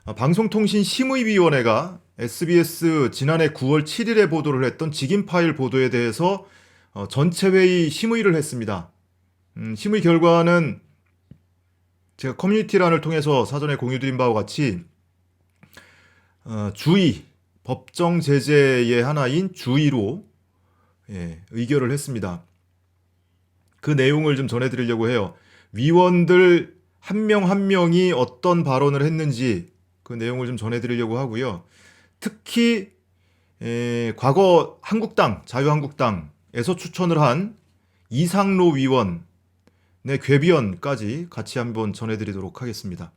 방송통신심의위원회가 SBS 지난해 9월 7일에 보도를 했던 직인 파일 보도에 대해서 전체 회의 심의를 했습니다. 심의 결과는 제가 커뮤니티란을 통해서 사전에 공유드린 바와 같이 주의, 법정 제재의 하나인 주의로 의결을 했습니다. 그 내용을 좀 전해드리려고 해요. 위원들 한 명 한 명이 어떤 발언을 했는지 그 내용을 좀 전해드리려고 하고요. 특히 과거 한국당, 자유한국당에서 추천을 한 이상로 위원의 궤변까지 같이 한번 전해드리도록 하겠습니다.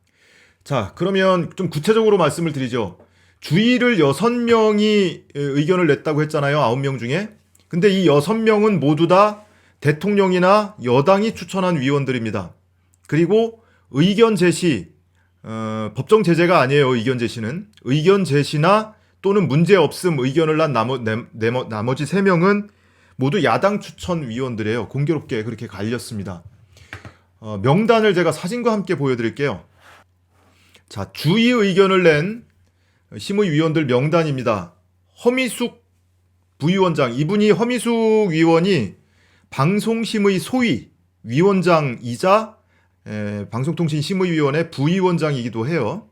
자, 그러면 좀 구체적으로 말씀을 드리죠. 주의를 6명이 의견을 냈다고 했잖아요. 9명 중에. 근데 이 6명은 모두 다 대통령이나 여당이 추천한 위원들입니다. 그리고 의견 제시, 법정 제재가 아니에요. 의견 제시는. 의견 제시나 또는 문제 없음 의견을 난 나머지 3명은 모두 야당 추천 위원들이에요. 공교롭게 그렇게 갈렸습니다. 명단을 제가 사진과 함께 보여드릴게요. 자, 주의 의견을 낸 심의위원들 명단입니다. 허미숙 부위원장, 이분이 허미숙 위원이 방송심의 소위 위원장이자 방송통신심의위원회 부위원장이기도 해요.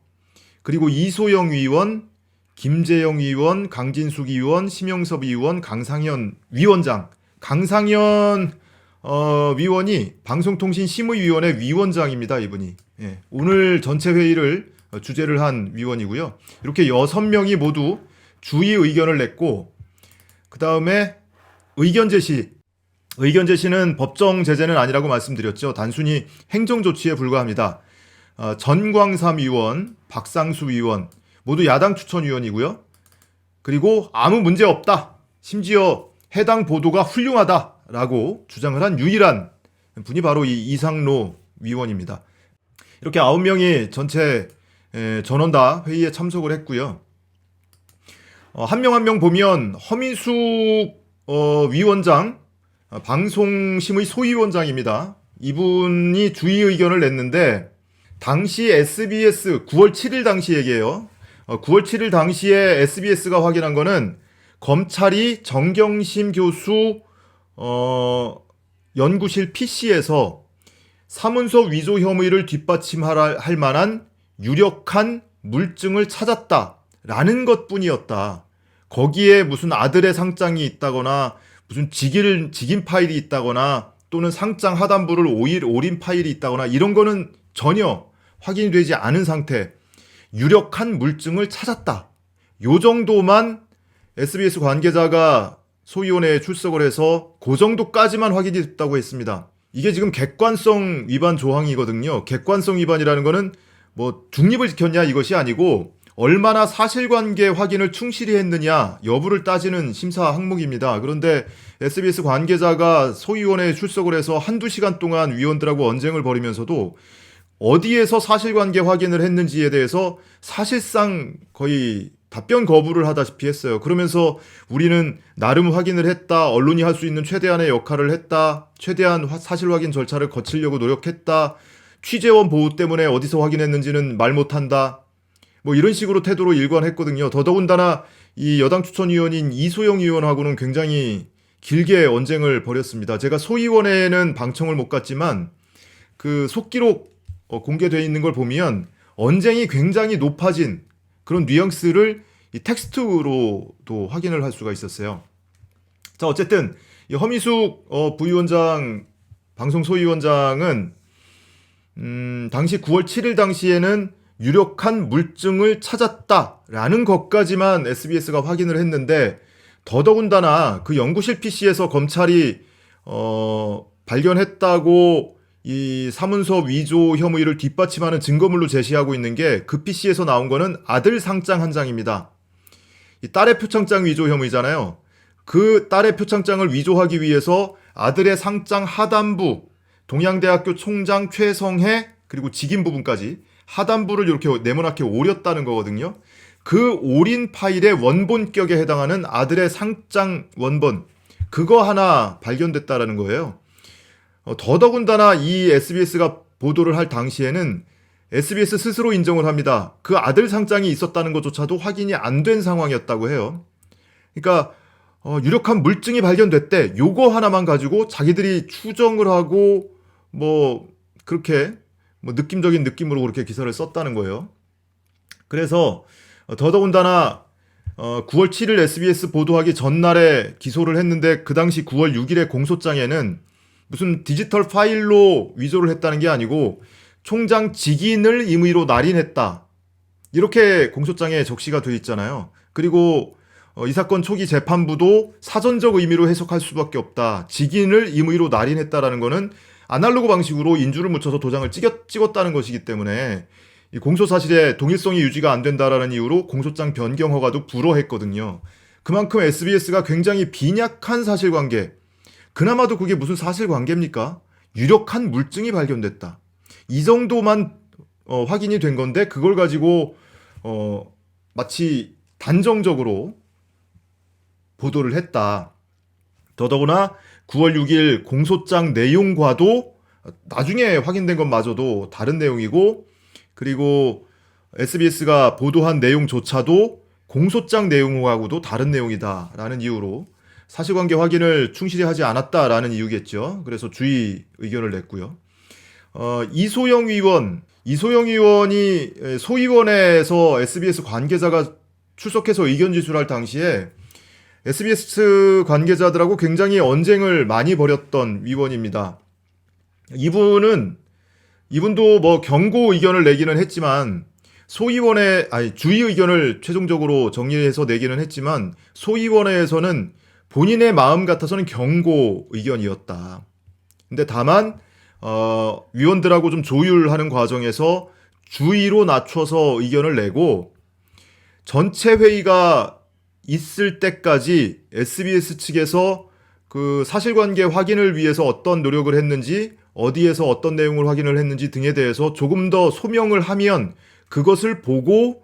그리고 이소영 위원, 김재영 위원, 강진숙 위원, 심영섭 위원, 강상현 위원장. 강상현 위원이 방송통신심의위원회 위원장입니다. 이분이. 오늘 전체 회의를 주재를 한 위원이고요. 이렇게 6명이 모두 주의 의견을 냈고, 그 다음에 의견 제시는 법정 제재는 아니라고 말씀드렸죠. 단순히 행정조치에 불과합니다. 전광삼 위원, 박상수 위원 모두 야당 추천 위원이고요. 그리고 아무 문제 없다. 심지어 해당 보도가 훌륭하다라고 주장을 한 유일한 분이 바로 이 이상로 위원입니다. 이렇게 9명이 전체 전원 다 회의에 참석을 했고요. 한 명 한 명 보면 허민숙 위원장, 방송심의 소위원장입니다. 이분이 주의 의견을 냈는데 당시 SBS 9월 7일 당시 얘기예요. 9월 7일 당시에 SBS가 확인한 거는 검찰이 정경심 교수 연구실 PC에서 사문서 위조 혐의를 뒷받침할 만한 유력한 물증을 찾았다라는 것뿐이었다. 거기에 무슨 아들의 상장이 있다거나 무슨 직인 파일이 있다거나 또는 상장 하단부를 오린 파일이 있다거나 이런 거는 전혀 확인이 되지 않은 상태. 유력한 물증을 찾았다. 요 정도만 SBS 관계자가 소위원회에 출석을 해서 그 정도까지만 확인이 됐다고 했습니다. 이게 지금 객관성 위반 조항이거든요. 객관성 위반이라는 거는 뭐 중립을 지켰냐 이것이 아니고 얼마나 사실관계 확인을 충실히 했느냐 여부를 따지는 심사 항목입니다. 그런데 SBS 관계자가 소위원회에 출석을 해서 한두 시간 동안 위원들하고 언쟁을 벌이면서도 어디에서 사실관계 확인을 했는지에 대해서 사실상 거의 답변 거부를 하다시피 했어요. 그러면서 우리는 나름 확인을 했다. 언론이 할 수 있는 최대한의 역할을 했다. 최대한 사실 확인 절차를 거치려고 노력했다. 취재원 보호 때문에 어디서 확인했는지는 말 못한다. 뭐 이런 식으로 태도로 일관했거든요. 더더군다나 이 여당 추천위원인 이소영 위원하고는 굉장히 길게 언쟁을 벌였습니다. 제가 소위원회에는 방청을 못 갔지만 그 속기록 공개되어 있는 걸 보면 언쟁이 굉장히 높아진 그런 뉘앙스를 이 텍스트로도 확인을 할 수가 있었어요. 자, 어쨌든 이 허미숙 부위원장, 방송 소위원장은 당시 9월 7일 당시에는 유력한 물증을 찾았다라는 것까지만 SBS가 확인을 했는데 더더군다나 그 연구실 PC에서 검찰이 발견했다고 이 사문서 위조 혐의를 뒷받침하는 증거물로 제시하고 있는 게 그 PC에서 나온 거는 아들 상장 한 장입니다. 이 딸의 표창장 위조 혐의잖아요. 그 딸의 표창장을 위조하기 위해서 아들의 상장 하단부, 동양대학교 총장 최성해 그리고 직인 부분까지 하단부를 이렇게 네모나게 오렸다는 거거든요. 그 오린 파일의 원본격에 해당하는 아들의 상장 원본, 그거 하나 발견됐다라는 거예요. 더더군다나 이 SBS가 보도를 할 당시에는 SBS 스스로 인정을 합니다. 그 아들 상장이 있었다는 것조차도 확인이 안 된 상황이었다고 해요. 그러니까 유력한 물증이 발견됐대. 요거 하나만 가지고 자기들이 추정을 하고 뭐 그렇게 뭐 느낌적인 느낌으로 그렇게 기사를 썼다는 거예요. 그래서 더더군다나 9월 7일 SBS 보도하기 전날에 기소를 했는데 그 당시 9월 6일에 공소장에는 무슨 디지털 파일로 위조를 했다는 게 아니고 총장 직인을 임의로 날인했다. 이렇게 공소장에 적시가 돼 있잖아요. 그리고 이 사건 초기 재판부도 사전적 의미로 해석할 수밖에 없다. 직인을 임의로 날인했다라는 거는 아날로그 방식으로 인주를 묻혀서 도장을 찍었다는 것이기 때문에 이 공소 사실에 동일성이 유지가 안 된다라는 이유로 공소장 변경 허가도 불허했거든요. 그만큼 SBS가 굉장히 빈약한 사실관계, 그나마도 그게 무슨 사실관계입니까? 유력한 물증이 발견됐다. 이 정도만 확인이 된 건데 그걸 가지고 마치 단정적으로 보도를 했다. 더더구나 9월 6일 공소장 내용과도 나중에 확인된 것마저도 다른 내용이고, 그리고 SBS가 보도한 내용조차도 공소장 내용하고도 다른 내용이다라는 이유로 사실관계 확인을 충실히 하지 않았다라는 이유겠죠. 그래서 주의 의견을 냈고요. 이소영 의원이 소위원회에서 SBS 관계자가 출석해서 의견 제출할 당시에 SBS 관계자들하고 굉장히 언쟁을 많이 벌였던 위원입니다. 이분도 뭐 경고 의견을 내기는 했지만 주의 의견을 최종적으로 정리해서 내기는 했지만 소위원회에서는 본인의 마음 같아서는 경고 의견이었다. 근데 다만 위원들하고 좀 조율하는 과정에서 주의로 낮춰서 의견을 내고 전체 회의가 있을 때까지 SBS 측에서 그 사실관계 확인을 위해서 어떤 노력을 했는지, 어디에서 어떤 내용을 확인을 했는지 등에 대해서 조금 더 소명을 하면 그것을 보고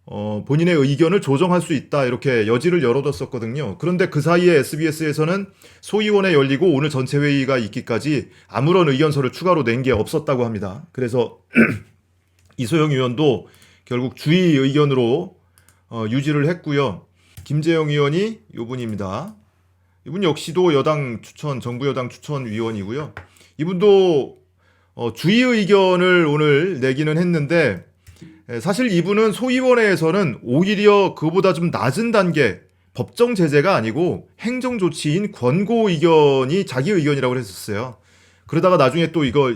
본인의 의견을 조정할 수 있다, 이렇게 여지를 열어뒀었거든요. 그런데 그 사이에 SBS에서는 소위원회 열리고 오늘 전체 회의가 있기까지 아무런 의견서를 추가로 낸 게 없었다고 합니다. 그래서 이소영 의원도 결국 주의 의견으로 유지를 했고요. 김재영 의원이 이분입니다. 이분 역시도 정부 여당 추천 위원이고요. 이분도 주의 의견을 오늘 내기는 했는데, 사실 이분은 소위원회에서는 오히려 그보다 좀 낮은 단계, 법정 제재가 아니고 행정 조치인 권고 의견이 자기 의견이라고 했었어요. 그러다가 나중에 또 이거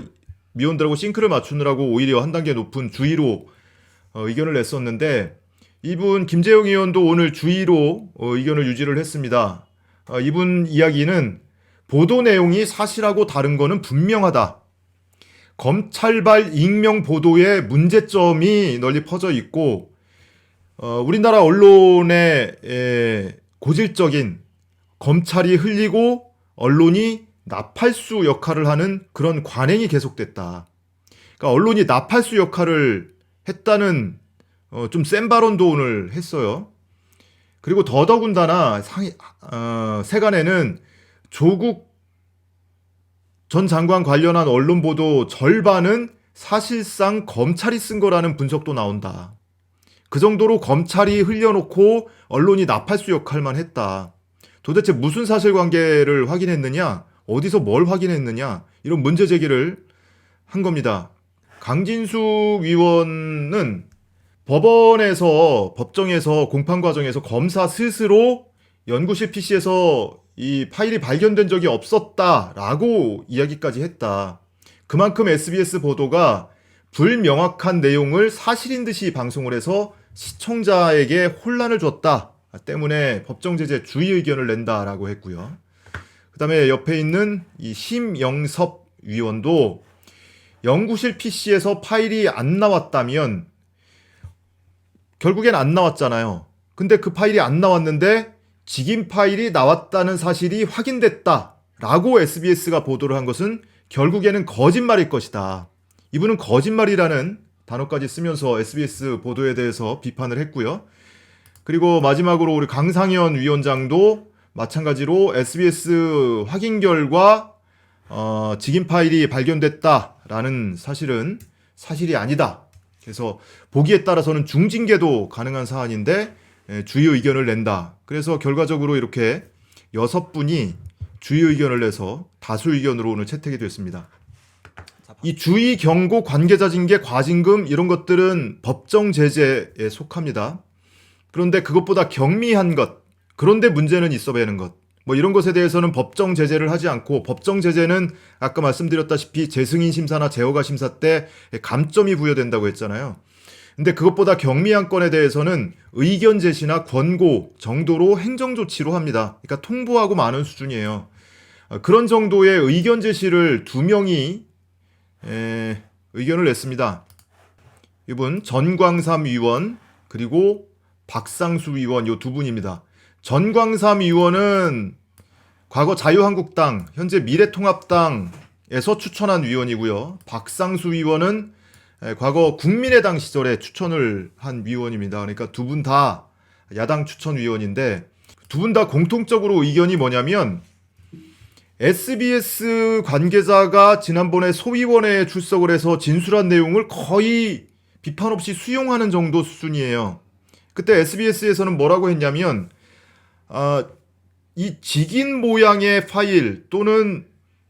위원들하고 싱크를 맞추느라고 오히려 한 단계 높은 주의로 의견을 냈었는데, 이분 김재영 의원도 오늘 주의로 의견을 유지를 했습니다. 이분 이야기는 보도 내용이 사실하고 다른 거는 분명하다. 검찰발 익명 보도에 문제점이 널리 퍼져 있고, 우리나라 언론의 고질적인 검찰이 흘리고 언론이 나팔수 역할을 하는 그런 관행이 계속됐다. 그러니까 언론이 나팔수 역할을 했다는 좀 센 발언도 오늘 했어요. 그리고 더더군다나 세간에는 조국 전 장관 관련한 언론 보도 절반은 사실상 검찰이 쓴 거라는 분석도 나온다. 그 정도로 검찰이 흘려놓고 언론이 나팔수 역할만 했다. 도대체 무슨 사실관계를 확인했느냐? 어디서 뭘 확인했느냐? 이런 문제 제기를 한 겁니다. 강진숙 위원은 법정에서 공판 과정에서 검사 스스로 연구실 PC에서 이 파일이 발견된 적이 없었다라고 이야기까지 했다. 그만큼 SBS 보도가 불명확한 내용을 사실인 듯이 방송을 해서 시청자에게 혼란을 줬다 때문에 법정 제재 주의 의견을 낸다라고 했고요. 그 다음에 옆에 있는 이 심영섭 위원도 연구실 PC에서 파일이 안 나왔다면, 결국엔 안 나왔잖아요. 근데 그 파일이 안 나왔는데 직인 파일이 나왔다는 사실이 확인됐다라고 SBS가 보도를 한 것은 결국에는 거짓말일 것이다. 이분은 거짓말이라는 단어까지 쓰면서 SBS 보도에 대해서 비판을 했고요. 그리고 마지막으로 우리 강상현 위원장도 마찬가지로 SBS 확인 결과 직인 파일이 발견됐다라는 사실은 사실이 아니다, 그래서 보기에 따라서는 중징계도 가능한 사안인데 주의 의견을 낸다. 그래서 결과적으로 이렇게 6분이 주의 의견을 내서 다수 의견으로 오늘 채택이 됐습니다. 이 주의, 경고, 관계자 징계, 과징금 이런 것들은 법정 제재에 속합니다. 그런데 그것보다 경미한 것, 그런데 문제는 있어 보이는 것, 뭐 이런 것에 대해서는 법정 제재를 하지 않고, 법정 제재는 아까 말씀드렸다시피 재승인 심사나 재허가 심사 때 감점이 부여된다고 했잖아요. 근데 그것보다 경미한 건에 대해서는 의견 제시나 권고 정도로 행정조치로 합니다. 그러니까 통보하고 마는 수준이에요. 그런 정도의 의견 제시를 2명이 의견을 냈습니다. 이분 전광삼 의원 그리고 박상수 의원, 요 2분입니다. 전광삼 의원은 과거 자유한국당, 현재 미래통합당에서 추천한 의원이고요. 박상수 의원은 과거 국민의당 시절에 추천을 한 의원입니다. 그러니까 2분 다 야당 추천 의원인데, 2분 다 공통적으로 의견이 뭐냐면, SBS 관계자가 지난번에 소위원회에 출석을 해서 진술한 내용을 거의 비판 없이 수용하는 정도 수준이에요. 그때 SBS에서는 뭐라고 했냐면, 이 직인 모양의 파일 또는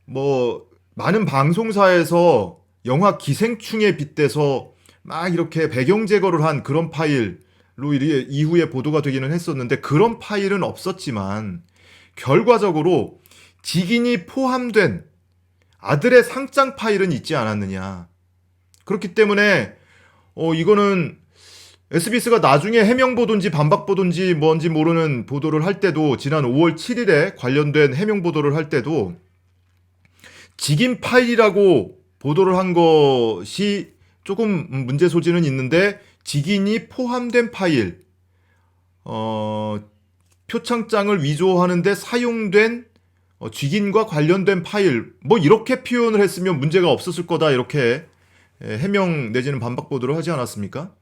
뭐 많은 방송사에서 영화 기생충에 빗대서 막 이렇게 배경 제거를 한 그런 파일로 이후에 보도가 되기는 했었는데, 그런 파일은 없었지만 결과적으로 직인이 포함된 아들의 상장 파일은 있지 않았느냐. 그렇기 때문에 이거는 SBS가 나중에 해명 보도인지 반박 보도인지 뭔지 모르는 보도를 할 때도, 지난 5월 7일에 관련된 해명 보도를 할 때도 직인 파일이라고 보도를 한 것이 조금 문제 소지는 있는데, 직인이 포함된 파일, 표창장을 위조하는데 사용된 직인과 관련된 파일, 뭐 이렇게 표현을 했으면 문제가 없었을 거다, 이렇게 해명 내지는 반박 보도를 하지 않았습니까?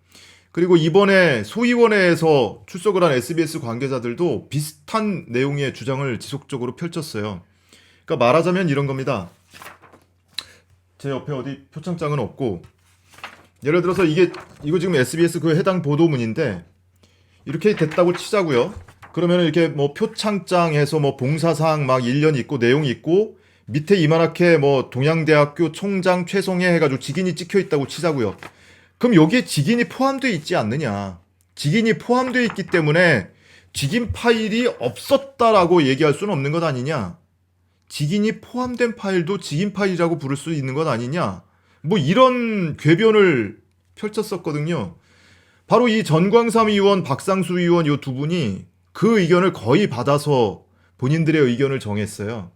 그리고 이번에 소위원회에서 출석을 한 SBS 관계자들도 비슷한 내용의 주장을 지속적으로 펼쳤어요. 그러니까 말하자면 이런 겁니다. 제 옆에 어디 표창장은 없고, 예를 들어서 이거 지금 SBS 그 해당 보도문인데, 이렇게 됐다고 치자고요. 그러면 이렇게 뭐 표창장에서 뭐 봉사사항 막 1년 있고 내용이 있고, 밑에 이만하게 뭐 동양대학교 총장 최성해 해가지고 직인이 찍혀 있다고 치자고요. 그럼 여기에 직인이 포함되어 있지 않느냐. 직인이 포함되어 있기 때문에 직인 파일이 없었다라고 얘기할 수는 없는 것 아니냐. 직인이 포함된 파일도 직인 파일이라고 부를 수 있는 것 아니냐. 뭐 이런 궤변을 펼쳤었거든요. 바로 이 전광삼 의원, 박상수 의원 요 2분이 그 의견을 거의 받아서 본인들의 의견을 정했어요.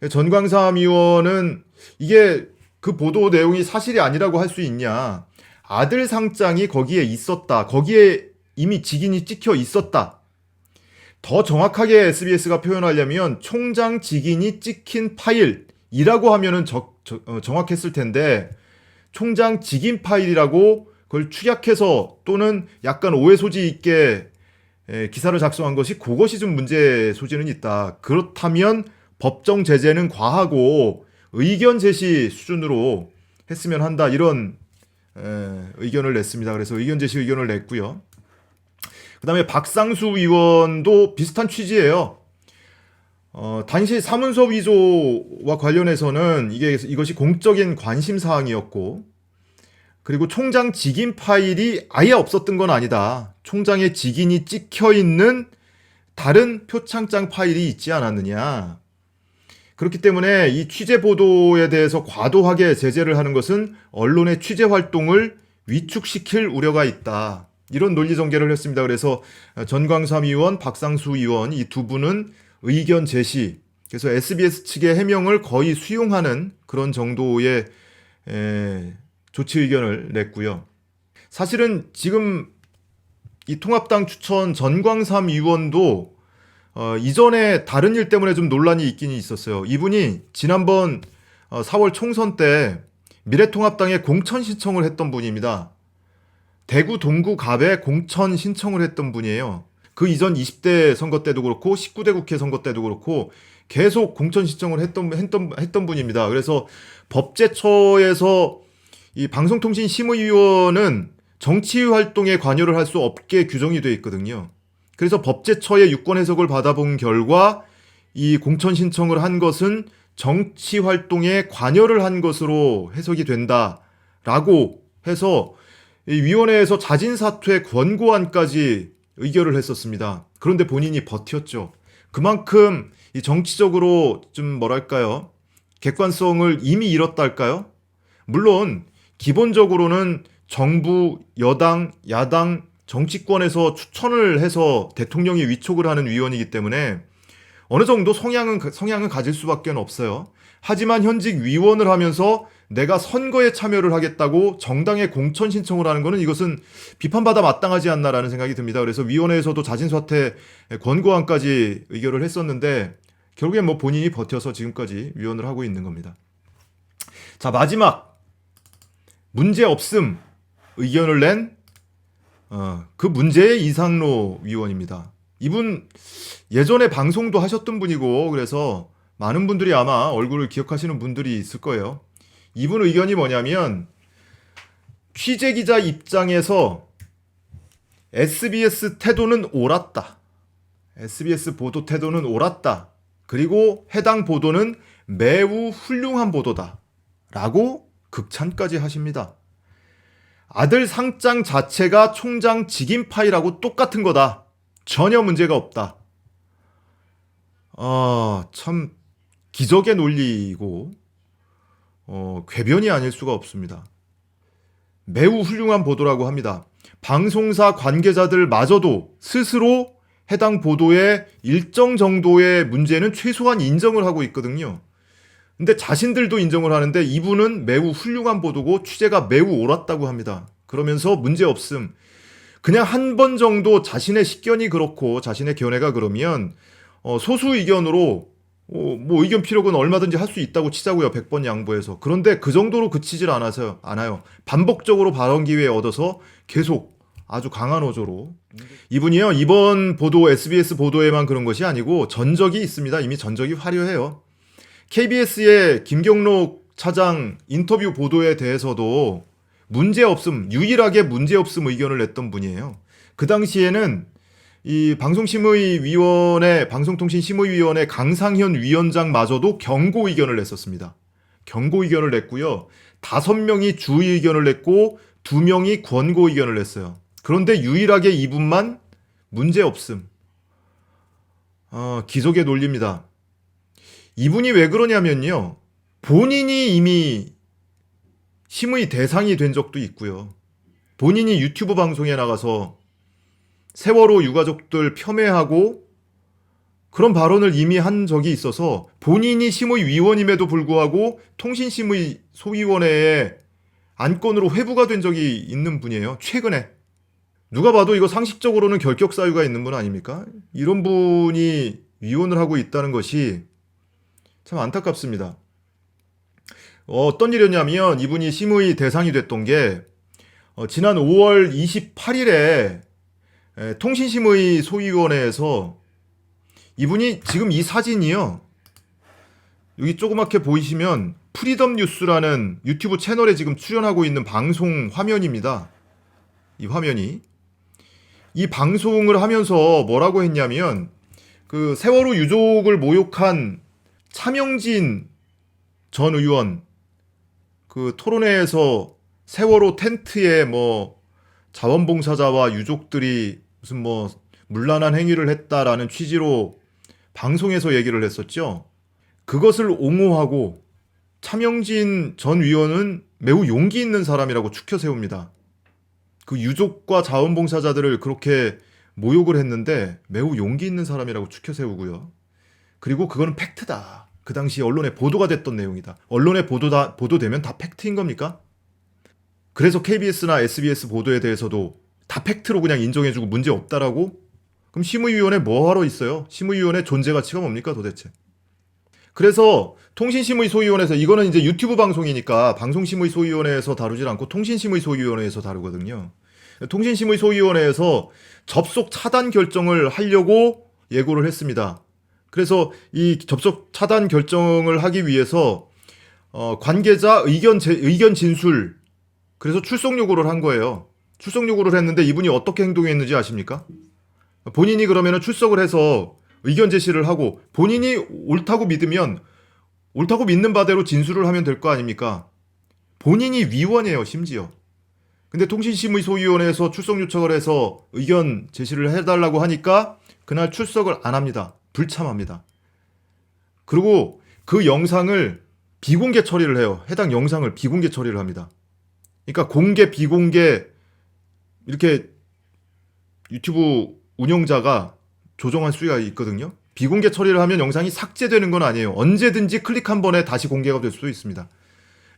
전광삼 의원은 이게 그 보도 내용이 사실이 아니라고 할 수 있냐. 아들 상장이 거기에 있었다. 거기에 이미 직인이 찍혀 있었다. 더 정확하게 SBS가 표현하려면 총장 직인이 찍힌 파일이라고 하면은 정확했을 텐데, 총장 직인 파일이라고 그걸 축약해서 또는 약간 오해 소지 있게 기사를 작성한 것이, 그것이 좀 문제 소지는 있다. 그렇다면 법정 제재는 과하고 의견 제시 수준으로 했으면 한다. 이런 의견을 냈습니다. 그래서 의견 제시 의견을 냈고요. 그 다음에 박상수 의원도 비슷한 취지예요. 당시 사문서 위조와 관련해서는 이것이 공적인 관심 사항이었고, 그리고 총장 직인 파일이 아예 없었던 건 아니다. 총장의 직인이 찍혀 있는 다른 표창장 파일이 있지 않았느냐. 그렇기 때문에 이 취재 보도에 대해서 과도하게 제재를 하는 것은 언론의 취재 활동을 위축시킬 우려가 있다. 이런 논리 전개를 했습니다. 그래서 전광삼 의원, 박상수 의원 이 2분은 의견 제시, 그래서 SBS 측의 해명을 거의 수용하는 그런 정도의 조치 의견을 냈고요. 사실은 지금 이 통합당 추천 전광삼 의원도 이전에 다른 일 때문에 좀 논란이 있긴 있었어요. 이분이 지난번 4월 총선 때 미래통합당에 공천 신청을 했던 분입니다. 대구 동구갑에 공천 신청을 했던 분이에요. 그 이전 20대 선거 때도 그렇고 19대 국회 선거 때도 그렇고 계속 공천 신청을 했던 분입니다. 그래서 법제처에서 이 방송통신심의위원은 정치 활동에 관여를 할 수 없게 규정이 되어 있거든요. 그래서 법제처의 유권 해석을 받아본 결과 이 공천 신청을 한 것은 정치 활동에 관여를 한 것으로 해석이 된다라고 해서 이 위원회에서 자진 사퇴 권고안까지 의결을 했었습니다. 그런데 본인이 버텼죠. 그만큼 이 정치적으로 좀 뭐랄까요? 객관성을 이미 잃었다 할까요? 물론 기본적으로는 정부, 여당, 야당, 정치권에서 추천을 해서 대통령이 위촉을 하는 위원이기 때문에 어느 정도 성향은 가질 수밖에 없어요. 하지만 현직 위원을 하면서 내가 선거에 참여를 하겠다고 정당에 공천 신청을 하는 것은 이것은 비판받아 마땅하지 않나라는 생각이 듭니다. 그래서 위원회에서도 자진사퇴 권고안까지 의결을 했었는데 결국엔 뭐 본인이 버텨서 지금까지 위원을 하고 있는 겁니다. 자, 마지막 문제 없음 의견을 낸 그 문제의 이상로 위원입니다. 이분 예전에 방송도 하셨던 분이고 그래서 많은 분들이 아마 얼굴을 기억하시는 분들이 있을 거예요. 이분 의견이 뭐냐면 취재기자 입장에서 SBS 태도는 옳았다. SBS 보도 태도는 옳았다. 그리고 해당 보도는 매우 훌륭한 보도다. 라고 극찬까지 하십니다. 아들 상장 자체가 총장 직인파일하고 똑같은 거다. 전혀 문제가 없다. 참 기적의 논리이고 궤변이 아닐 수가 없습니다. 매우 훌륭한 보도라고 합니다. 방송사 관계자들마저도 스스로 해당 보도에 일정 정도의 문제는 최소한 인정을 하고 있거든요. 근데 자신들도 인정을 하는데 이분은 매우 훌륭한 보도고 취재가 매우 옳았다고 합니다. 그러면서 문제 없음. 그냥 한 번 정도 자신의 식견이 그렇고 자신의 견해가 그러면 소수 의견으로 뭐 의견 피력은 얼마든지 할 수 있다고 치자고요. 100번 양보해서. 그런데 그 정도로 그치질 않아요. 반복적으로 발언 기회 얻어서 계속 아주 강한 어조로. 이분이요. 이번 보도 SBS 보도에만 그런 것이 아니고 전적이 있습니다. 이미 전적이 화려해요. KBS의 김경록 차장 인터뷰 보도에 대해서도 문제없음, 유일하게 문제없음 의견을 냈던 분이에요. 그 당시에는 이 방송통신심의위원회 강상현 위원장마저도 경고 의견을 냈었습니다. 경고 의견을 냈고요. 5명이 주의 의견을 냈고 2명이 권고 의견을 냈어요. 그런데 유일하게 이분만 문제없음. 기적의 논리입니다. 이분이 왜 그러냐면요. 본인이 이미 심의 대상이 된 적도 있고요. 본인이 유튜브 방송에 나가서 세월호 유가족들 폄훼하고 그런 발언을 이미 한 적이 있어서 본인이 심의위원임에도 불구하고 통신심의 소위원회에 안건으로 회부가 된 적이 있는 분이에요. 최근에. 누가 봐도 이거 상식적으로는 결격 사유가 있는 분 아닙니까? 이런 분이 위원을 하고 있다는 것이 참 안타깝습니다. 어떤 일이었냐면 이분이 심의 대상이 됐던 게 지난 5월 28일에 통신심의 소위원회에서 이분이 지금 이 사진이요. 여기 조그맣게 보이시면 프리덤 뉴스라는 유튜브 채널에 지금 출연하고 있는 방송 화면입니다. 이 화면이. 이 방송을 하면서 뭐라고 했냐면 그 세월호 유족을 모욕한 차명진 전 의원 그 토론회에서 세월호 텐트에 뭐 자원봉사자와 유족들이 무슨 뭐 문란한 행위를 했다라는 취지로 방송에서 얘기를 했었죠. 그것을 옹호하고 차명진 전 의원은 매우 용기 있는 사람이라고 추켜 세웁니다. 그 유족과 자원봉사자들을 그렇게 모욕을 했는데 매우 용기 있는 사람이라고 추켜 세우고요. 그리고 그거는 팩트다. 그 당시 언론에 보도가 됐던 내용이다. 언론에 보도되면 다 팩트인 겁니까? 그래서 KBS나 SBS 보도에 대해서도 다 팩트로 그냥 인정해주고 문제 없다라고? 그럼 심의위원회 뭐하러 있어요? 심의위원회 존재 가치가 뭡니까 도대체? 그래서 통신심의소위원회에서 이거는 이제 유튜브 방송이니까 방송심의소위원회에서 다루질 않고 통신심의소위원회에서 다루거든요. 통신심의소위원회에서 접속 차단 결정을 하려고 예고를 했습니다. 그래서 이 접속 차단 결정을 하기 위해서 관계자 의견 진술 그래서 출석 요구를 한 거예요. 출석 요구를 했는데 이분이 어떻게 행동했는지 아십니까? 본인이 그러면 출석을 해서 의견 제시를 하고 본인이 옳다고 믿으면 옳다고 믿는 바대로 진술을 하면 될 거 아닙니까? 본인이 위원이에요, 심지어. 근데 통신심의소위원회에서 출석 요청을 해서 의견 제시를 해달라고 하니까 그날 출석을 안 합니다. 불참합니다. 그리고 그 영상을 비공개 처리를 해요. 해당 영상을 비공개 처리를 합니다. 그러니까 공개, 비공개 이렇게 유튜브 운영자가 조정할 수가 있거든요. 비공개 처리를 하면 영상이 삭제되는 건 아니에요. 언제든지 클릭 한 번에 다시 공개가 될 수도 있습니다.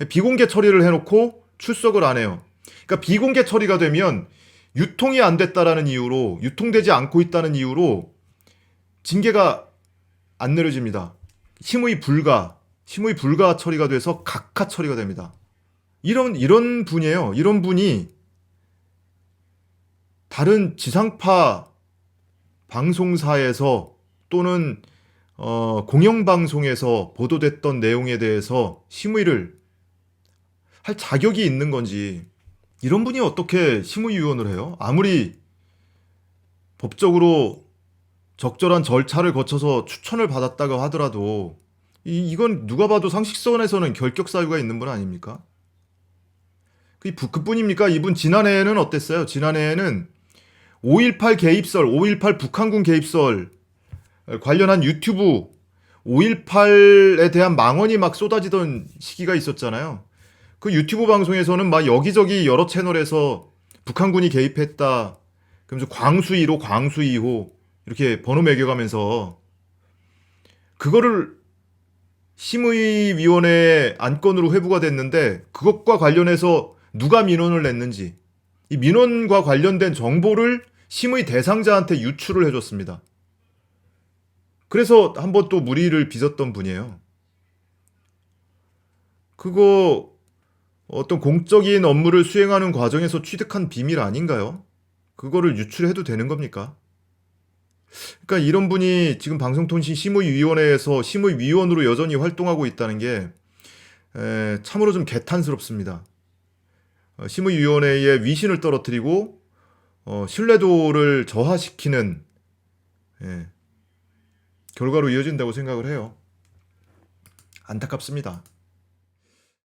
비공개 처리를 해놓고 출석을 안 해요. 그러니까 비공개 처리가 되면 유통이 안 됐다라는 이유로, 유통되지 않고 있다는 이유로 징계가 안 내려집니다. 심의 불가 처리가 돼서 각하 처리가 됩니다. 이런 분이에요. 이런 분이 다른 지상파 방송사에서 또는 공영방송에서 보도됐던 내용에 대해서 심의를 할 자격이 있는 건지, 이런 분이 어떻게 심의위원을 해요? 아무리 법적으로 적절한 절차를 거쳐서 추천을 받았다고 하더라도 이건 누가 봐도 상식선에서는 결격 사유가 있는 분 아닙니까? 그뿐입니까? 이분 지난해에는 어땠어요? 지난해에는 5.18 개입설, 5.18 북한군 개입설 관련한 유튜브 5.18에 대한 망언이 막 쏟아지던 시기가 있었잖아요. 그 유튜브 방송에서는 막 여기저기 여러 채널에서 북한군이 개입했다, 그러면서 광수 1호, 광수 2호 이렇게 번호 매겨가면서 그거를 심의위원회 안건으로 회부가 됐는데 그것과 관련해서 누가 민원을 냈는지, 이 민원과 관련된 정보를 심의 대상자한테 유출을 해줬습니다. 그래서 한번 또 물의를 빚었던 분이에요. 그거 어떤 공적인 업무를 수행하는 과정에서 취득한 비밀 아닌가요? 그거를 유출해도 되는 겁니까? 그러니까 이런 분이 지금 방송통신심의위원회에서 심의위원으로 여전히 활동하고 있다는 게 참으로 좀 개탄스럽습니다. 심의위원회의 위신을 떨어뜨리고 신뢰도를 저하시키는 결과로 이어진다고 생각을 해요. 안타깝습니다.